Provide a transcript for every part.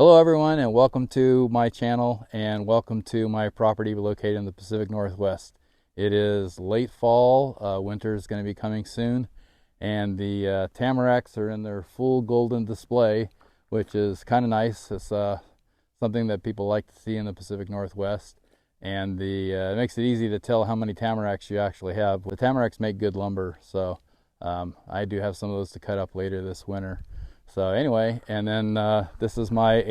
Hello everyone, and welcome to my channel and welcome to my property located in the Pacific Northwest. It is late fall, winter is going to be coming soon, and the tamaracks are in their full golden display, which is kind of nice. It's something that people like to see in the Pacific Northwest, and it makes it easy to tell how many tamaracks you actually have. The tamaracks make good lumber, so I do have some of those to cut up later this winter. So anyway, and then this is my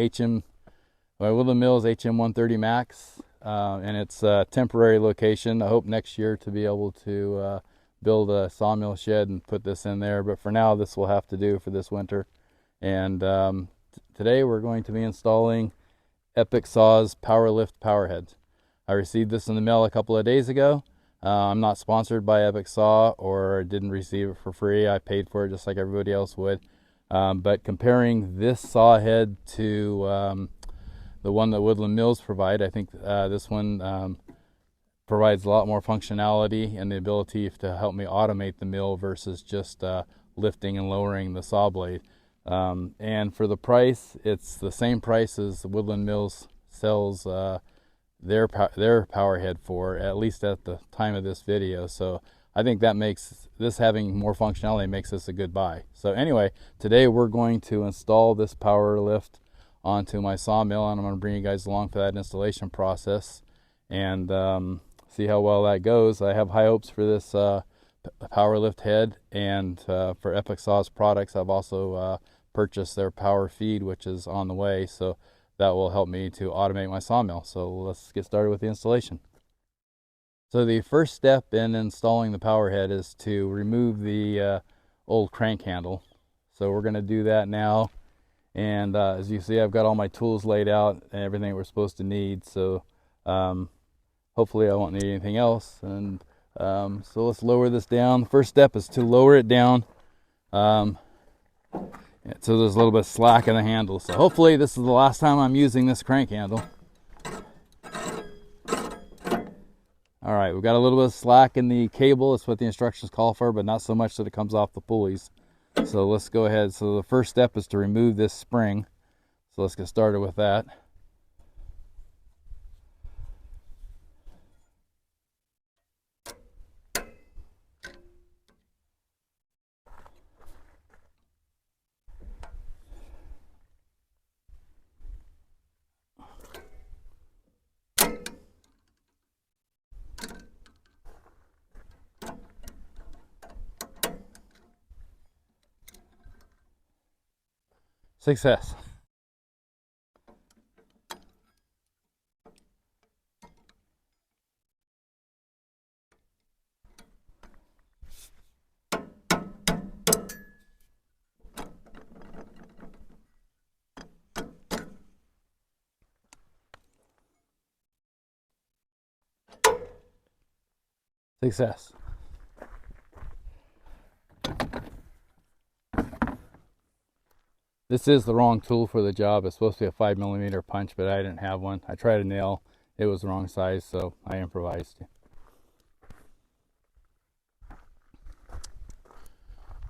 Woodland Mills HM130 Max, and it's a temporary location. I hope next year to be able to build a sawmill shed and put this in there, but for now this will have to do for this winter. And today we're going to be installing EpicSaw's PowerLift power heads. I received this in the mail a couple of days ago. I'm not sponsored by EpicSaw or didn't receive it for free. I paid for it just like everybody else would. But comparing this saw head to the one that Woodland Mills provide, I think this one provides a lot more functionality and the ability to help me automate the mill versus just lifting and lowering the saw blade. And for the price, it's the same price as Woodland Mills sells their power head for, at least at the time of this video. So I think that makes this, having more functionality, makes this a good buy. So anyway, today we're going to install this power lift onto my sawmill, and I'm going to bring you guys along for that installation process and see how well that goes. I have high hopes for this power lift head, and for EpicSaw's products, I've also purchased their power feed, which is on the way, so that will help me to automate my sawmill. So let's get started with the installation. So the first step in installing the power head is to remove the old crank handle. So we're going to do that now. And as you see, I've got all my tools laid out and everything we're supposed to need. So hopefully I won't need anything else. And so let's lower this down. The first step is to lower it down so there's a little bit of slack in the handle. So hopefully this is the last time I'm using this crank handle. All right, we've got a little bit of slack in the cable. That's what the instructions call for, but not so much that it comes off the pulleys. So let's go ahead. So the first step is to remove this spring. So let's get started with that. Success. Success. This is the wrong tool for the job. It's supposed to be a 5mm punch, but I didn't have one. I tried a nail. It was the wrong size, so I improvised.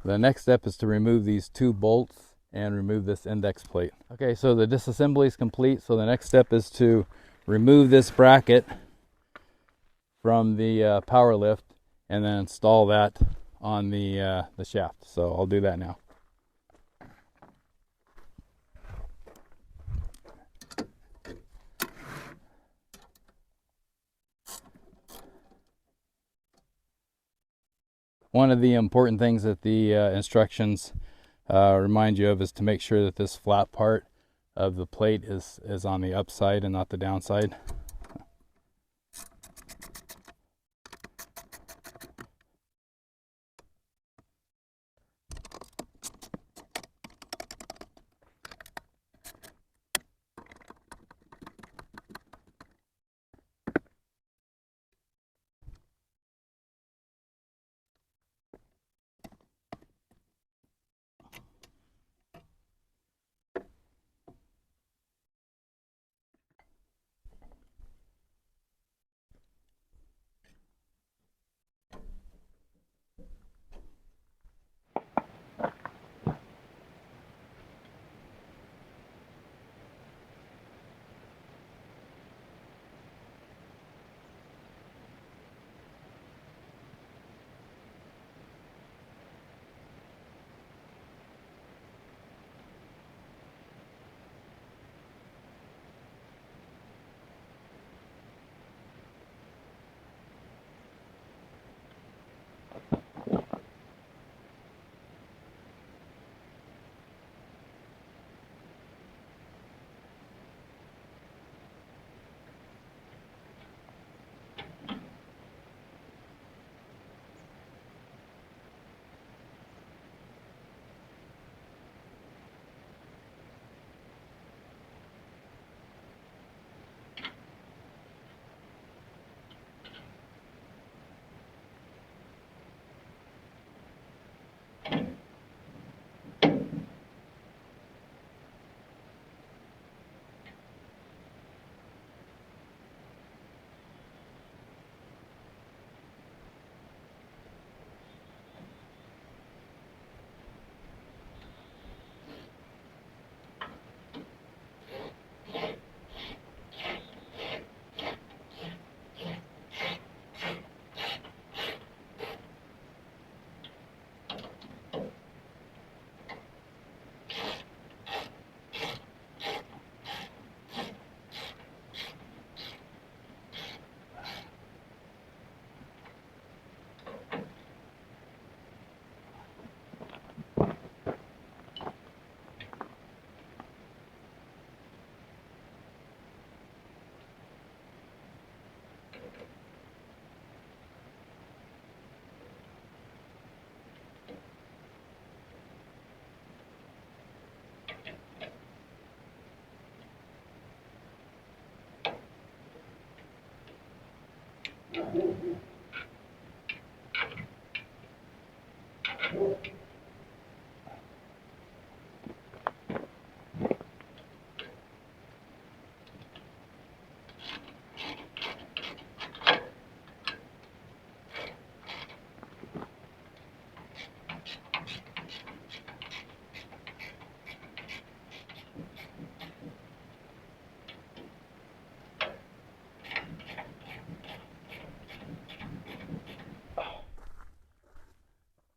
The next step is to remove these two bolts and remove this index plate. Okay, so the disassembly is complete. So the next step is to remove this bracket from the power lift and then install that on the shaft. So I'll do that now. One of the important things that the instructions remind you of is to make sure that this flat part of the plate is on the upside and not the downside.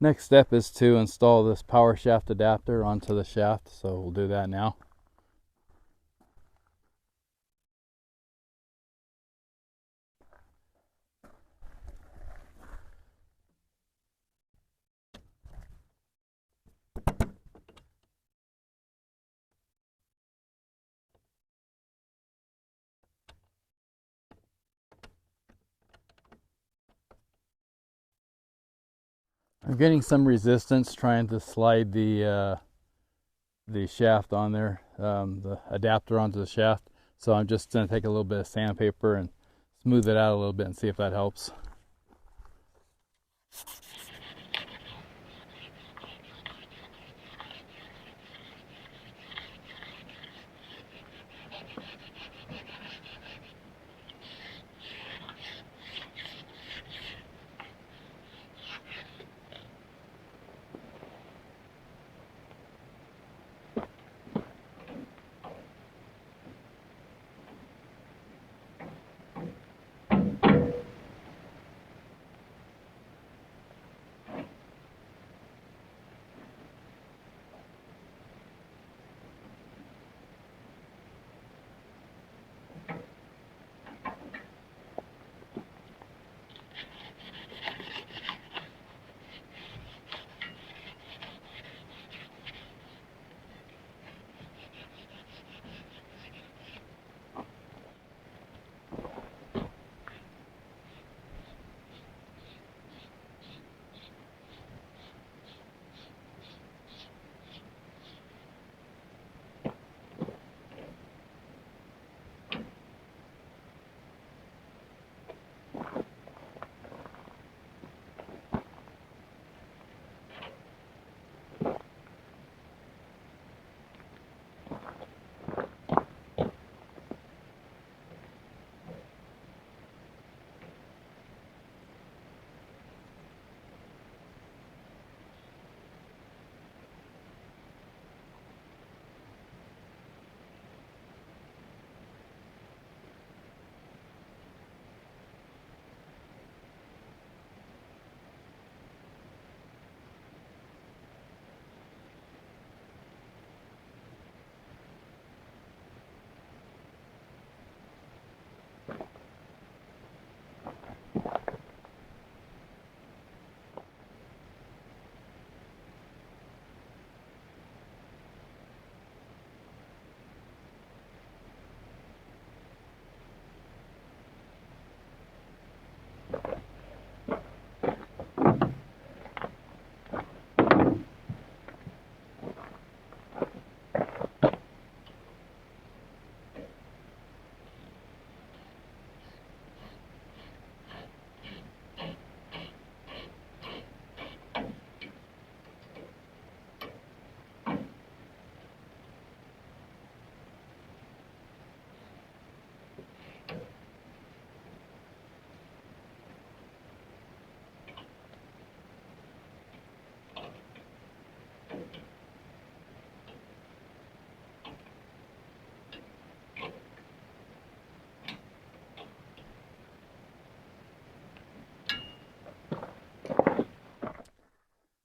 Next step is to install this power shaft adapter onto the shaft, so we'll do that now. I'm getting some resistance trying to slide the shaft on there, the adapter onto the shaft. So I'm just going to take a little bit of sandpaper and smooth it out a little bit and see if that helps.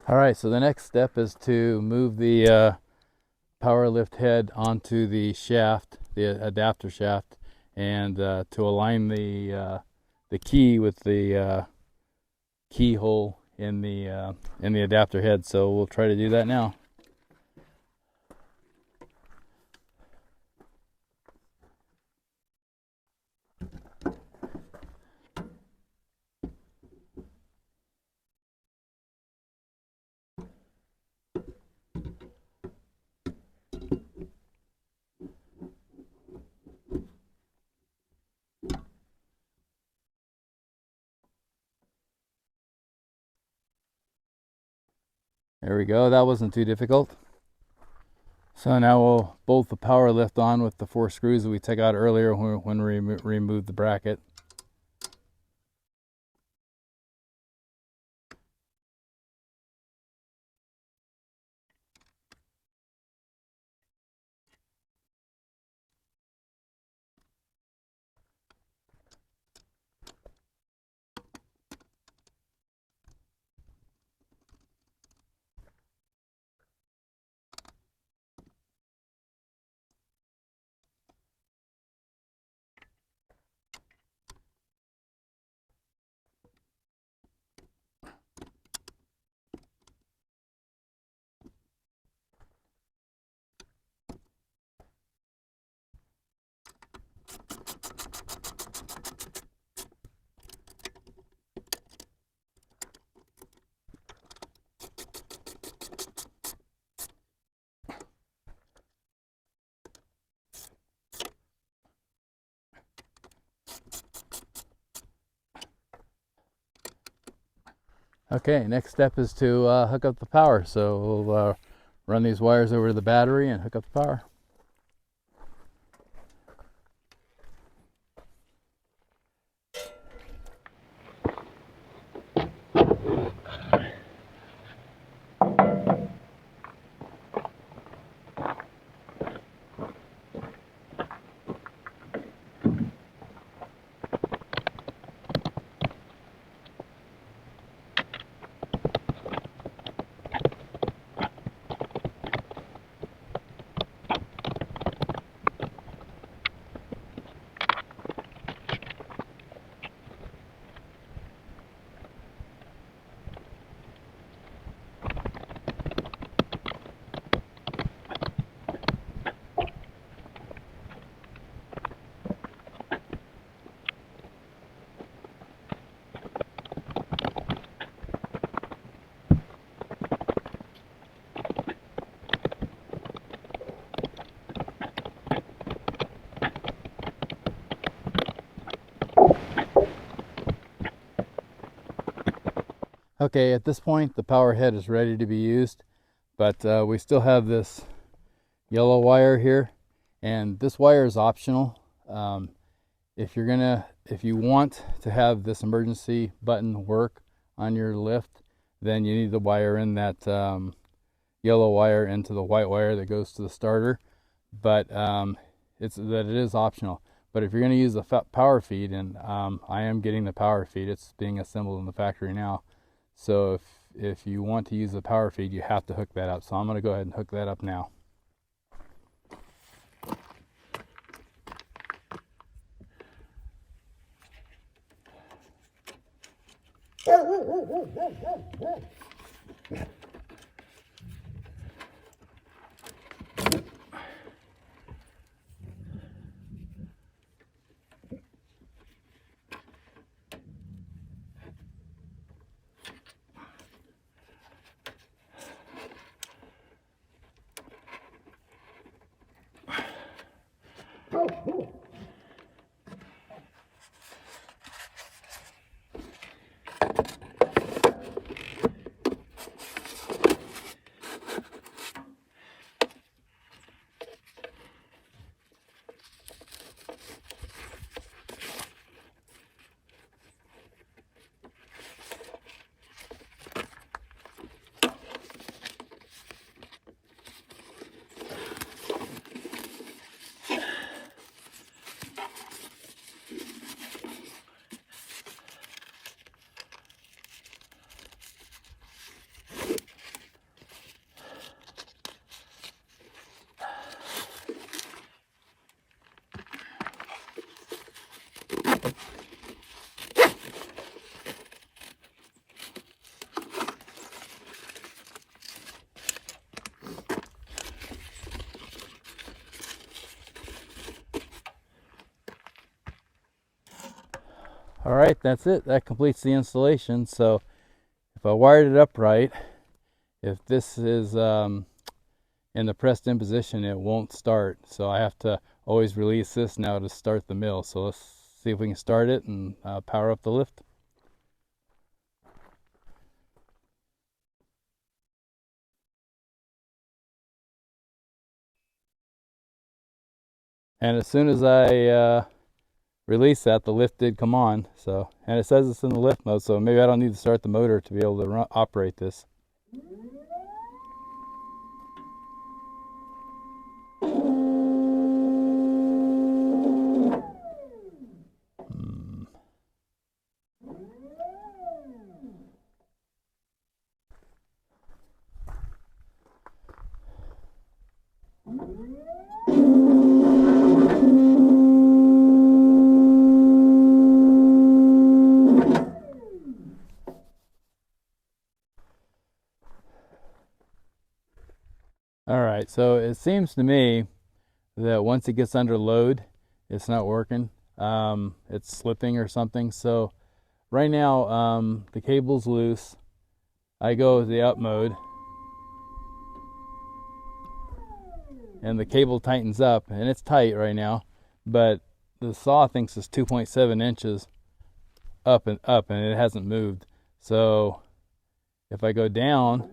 All right, so the next step is to move the power lift head onto the shaft, the adapter shaft, and to align the key with the keyhole in the adapter head. So we'll try to do that now. There we go, that wasn't too difficult. So now we'll bolt the power lift on with the 4 screws that we took out earlier when we removed the bracket. Okay, next step is to hook up the power. So we'll run these wires over to the battery and hook up the power. Okay, at this point the power head is ready to be used, but we still have this yellow wire here, and this wire is optional. If you want to have this emergency button work on your lift, then you need to wire in that yellow wire into the white wire that goes to the starter. But it is optional. But if you're going to use the power feed, and I am getting the power feed, it's being assembled in the factory now. So if you want to use the power feed, you have to hook that up. So I'm going to go ahead and hook that up now. All right, that's it. That completes the installation. So if I wired it up right, if this is in the pressed in position, it won't start. So I have to always release this now to start the mill. So let's see if we can start it and power up the lift. And as soon as I release that, the lift did come on. So, and it says it's in the lift mode, so maybe I don't need to start the motor to be able to operate this. All right, so it seems to me that once it gets under load, it's not working. It's slipping or something. So right now, the cable's loose. I go with the up mode, and the cable tightens up, and it's tight right now, but the saw thinks it's 2.7 inches up, and it hasn't moved. So if I go down,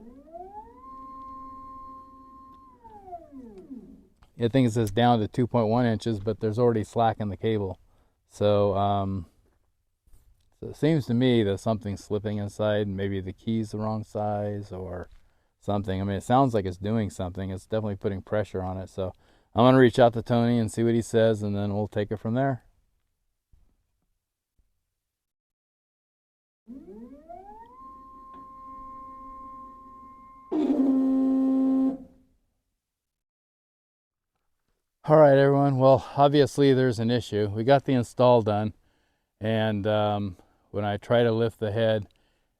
I think it says down to 2.1 inches, but there's already slack in the cable. So, so it seems to me that something's slipping inside. Maybe the key's the wrong size or something. I mean, it sounds like it's doing something. It's definitely putting pressure on it. So I'm going to reach out to Tony and see what he says, and then we'll take it from there. All right, everyone. Well, obviously there's an issue. We got the install done, and when I try to lift the head,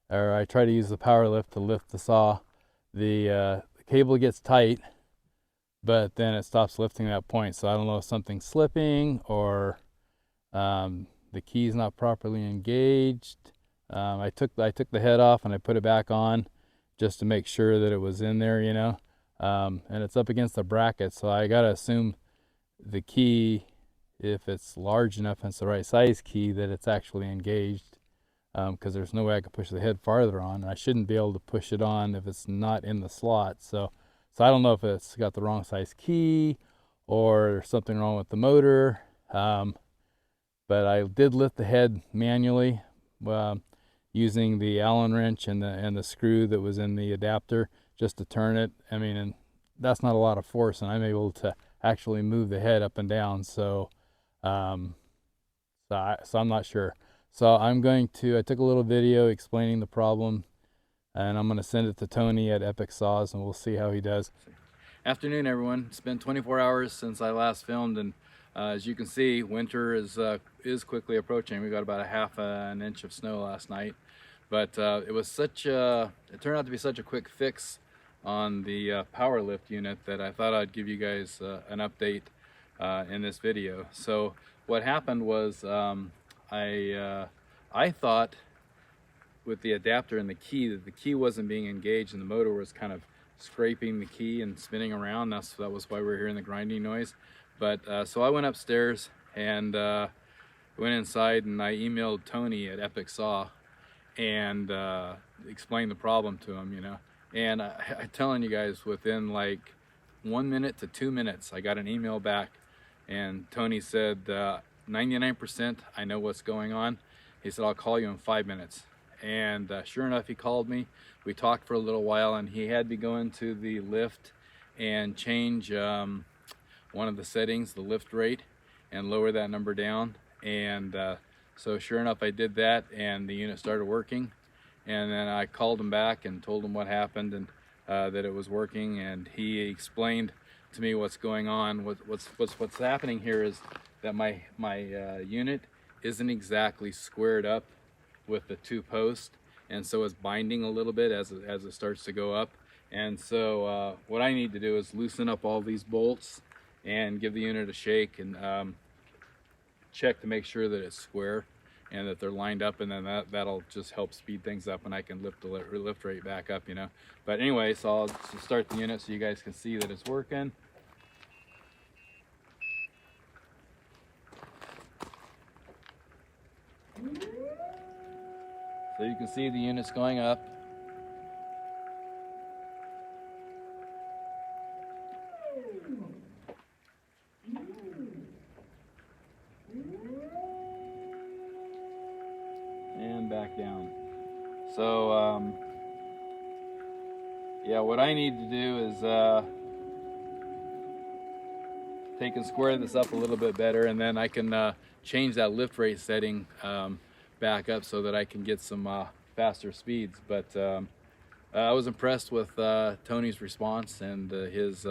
or I try to use the power lift to lift the saw, the cable gets tight, but then it stops lifting at that point. So I don't know if something's slipping or the key's not properly engaged. I took the head off and I put it back on just to make sure that it was in there, you know. And it's up against the bracket, so I gotta assume the key, if it's large enough and it's the right size key, that it's actually engaged, because there's no way I could push the head farther on. I shouldn't be able to push it on if it's not in the slot. So I don't know if it's got the wrong size key or something wrong with the motor. But I did lift the head manually using the Allen wrench and the screw that was in the adapter just to turn it. I mean, and that's not a lot of force, and I'm able to actually move the head up and down. So I'm not sure. So I took a little video explaining the problem, and I'm going to send it to Tony at EpicSaws, and we'll see how he does. Afternoon, everyone. It's been 24 hours since I last filmed, and as you can see, winter is quickly approaching. We got about a half an inch of snow last night, but it turned out to be such a quick fix on the power lift unit that I thought I'd give you guys an update in this video. So what happened was I thought with the adapter and the key that the key wasn't being engaged and the motor was kind of scraping the key and spinning around. That was why we were hearing the grinding noise. But so I went upstairs and went inside, and I emailed Tony at EpicSaw and explained the problem to him, you know. And I'm telling you guys, within like 1 minute to 2 minutes, I got an email back, and Tony said, 99% I know what's going on. He said, I'll call you in 5 minutes. And sure enough, he called me. We talked for a little while, and he had me go into the lift and change one of the settings, the lift rate, and lower that number down. And so sure enough, I did that, and the unit started working. And then I called him back and told him what happened, and that it was working. And he explained to me what's going on. What's happening here is that my unit isn't exactly squared up with the two posts, and so it's binding a little bit as it starts to go up. And so what I need to do is loosen up all these bolts and give the unit a shake and check to make sure that it's square and that they're lined up, and then that'll just help speed things up, and I can lift the lift rate back up, you know. But anyway, so I'll just start the unit so you guys can see that it's working. So you can see the unit's going up. Yeah, what I need to do is take and square this up a little bit better, and then I can change that lift rate setting back up so that I can get some faster speeds. But I was impressed with Tony's response and his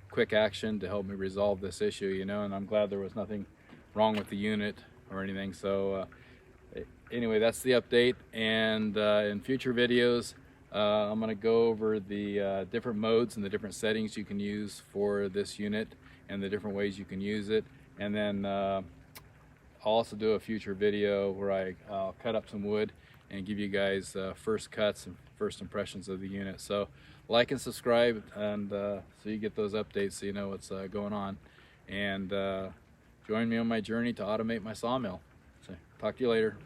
quick action to help me resolve this issue, you know, and I'm glad there was nothing wrong with the unit or anything. So anyway, that's the update, and in future videos I'm going to go over the different modes and the different settings you can use for this unit and the different ways you can use it. And then I'll also do a future video where I'll cut up some wood and give you guys first cuts and first impressions of the unit. So like and subscribe, and so you get those updates so you know what's going on. And join me on my journey to automate my sawmill. So talk to you later.